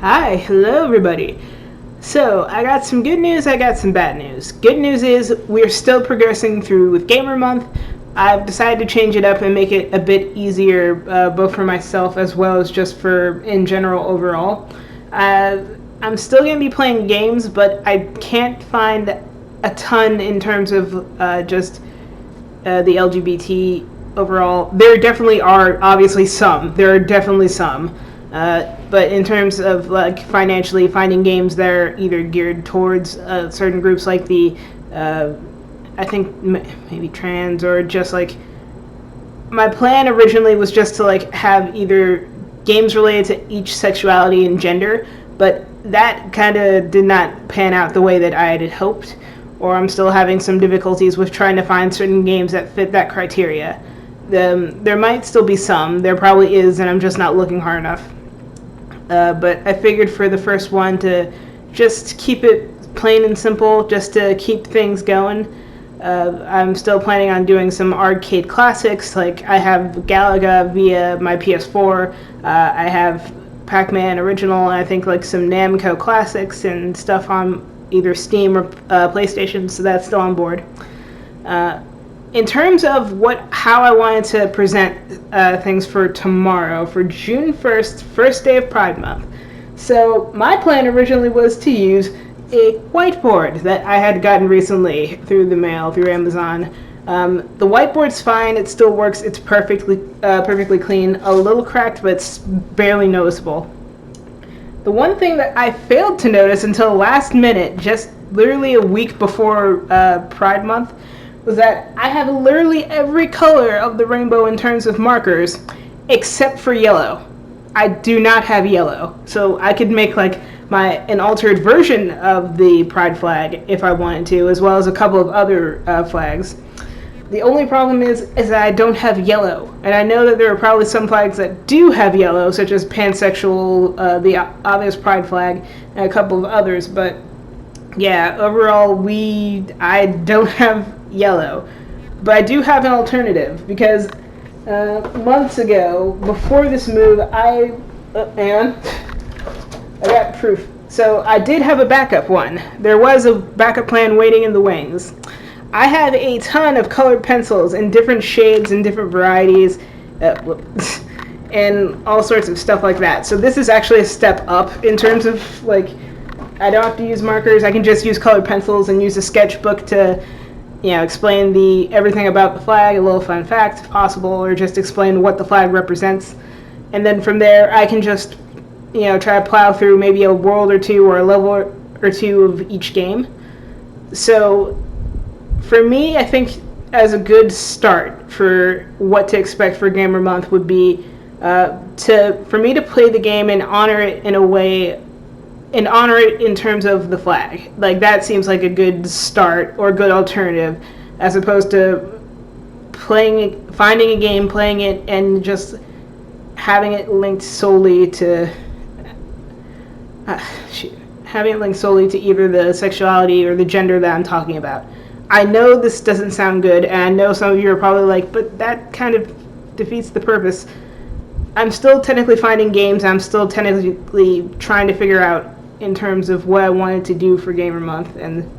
Hi, hello everybody. So, I got some good news, I got some bad news. Good news is we're still progressing through with Gamer Month. I've decided to change it up and make it a bit easier, both for myself as well as just for in general overall. I'm still going to be playing games, but I can't find a ton in terms of just the LGBT overall. There definitely are obviously some. There are definitely some. But in terms of like financially finding games that are either geared towards certain groups like the, I think maybe trans or just like, my plan originally was just to like have either games related to each sexuality and gender, but that kind of did not pan out the way that I had hoped, or I'm still having some difficulties with trying to find certain games that fit that criteria. There might still be some, there probably is, and I'm just not looking hard enough. But I figured for the first one to just keep it plain and simple, just to keep things going. I'm still planning on doing some arcade classics, like I have Galaga via my PS4, I have Pac-Man original, and I think like some Namco classics and stuff on either Steam or PlayStation, so that's still on board. In terms of how I wanted to present things for tomorrow, for June 1st, first day of Pride Month. So my plan originally was to use a whiteboard that I had gotten recently through the mail, through Amazon. The whiteboard's fine, it still works, it's perfectly clean, a little cracked, but it's barely noticeable. The one thing that I failed to notice until last minute, just literally a week before Pride Month, was that I have literally every color of the rainbow in terms of markers, except for yellow. I do not have yellow, so I could make like an altered version of the pride flag if I wanted to, as well as a couple of other flags. The only problem is that I don't have yellow, and I know that there are probably some flags that do have yellow, such as pansexual, the obvious pride flag, and a couple of others, but yeah, overall I don't have yellow, but I do have an alternative, because months ago, before this move, and I got proof. So I did have a backup one. There was a backup plan waiting in the wings. I have a ton of colored pencils in different shades and different varieties, and all sorts of stuff like that. So this is actually a step up in terms of, like, I don't have to use markers. I can just use colored pencils and use a sketchbook to, explain everything about the flag, a little fun fact if possible, or just explain what the flag represents. And then from there, I can just, try to plow through maybe a world or two or a level or two of each game. So for me, I think as a good start for what to expect for Gamer Month would be for me to play the game and honor it in a way, and honor it in terms of the flag. Like, that seems like a good start or good alternative, as opposed to finding a game, playing it, and just having it linked solely to either the sexuality or the gender that I'm talking about. I know this doesn't sound good, and I know some of you are probably like, but that kind of defeats the purpose. I'm still technically finding games, I'm still technically trying to figure out in terms of what I wanted to do for Gamer Month, and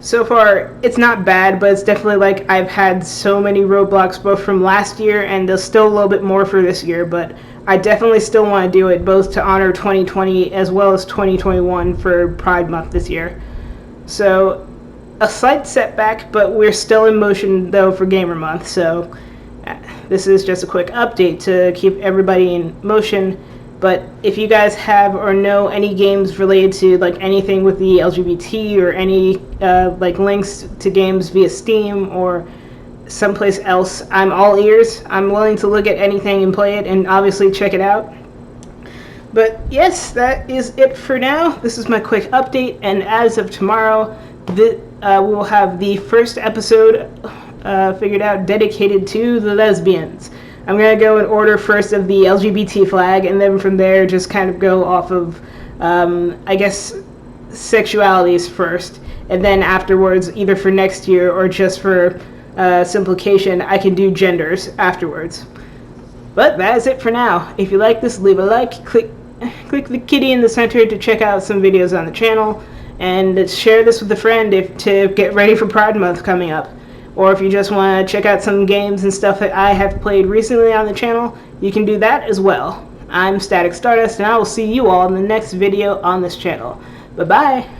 so far it's not bad, but it's definitely like I've had so many roadblocks both from last year, and there's still a little bit more for this year, but I definitely still want to do it, both to honor 2020 as well as 2021 for Pride Month this year. So a slight setback, but we're still in motion though for Gamer Month, so this is just a quick update to keep everybody in motion. But if you guys have or know any games related to like anything with the LGBT, or any like links to games via Steam or someplace else, I'm all ears. I'm willing to look at anything and play it, and obviously check it out. But yes, that is it for now. This is my quick update, and as of tomorrow, we will have the first episode figured out dedicated to the lesbians. I'm going to go in order first of the LGBT flag, and then from there just kind of go off of, I guess, sexualities first, and then afterwards, either for next year or just for simplification, I can do genders afterwards. But that is it for now. If you like this, leave a like, click click the kitty in the center to check out some videos on the channel, and share this with a friend to get ready for Pride Month coming up. Or if you just want to check out some games and stuff that I have played recently on the channel, you can do that as well. I'm Static Stardust, and I will see you all in the next video on this channel. Bye-bye!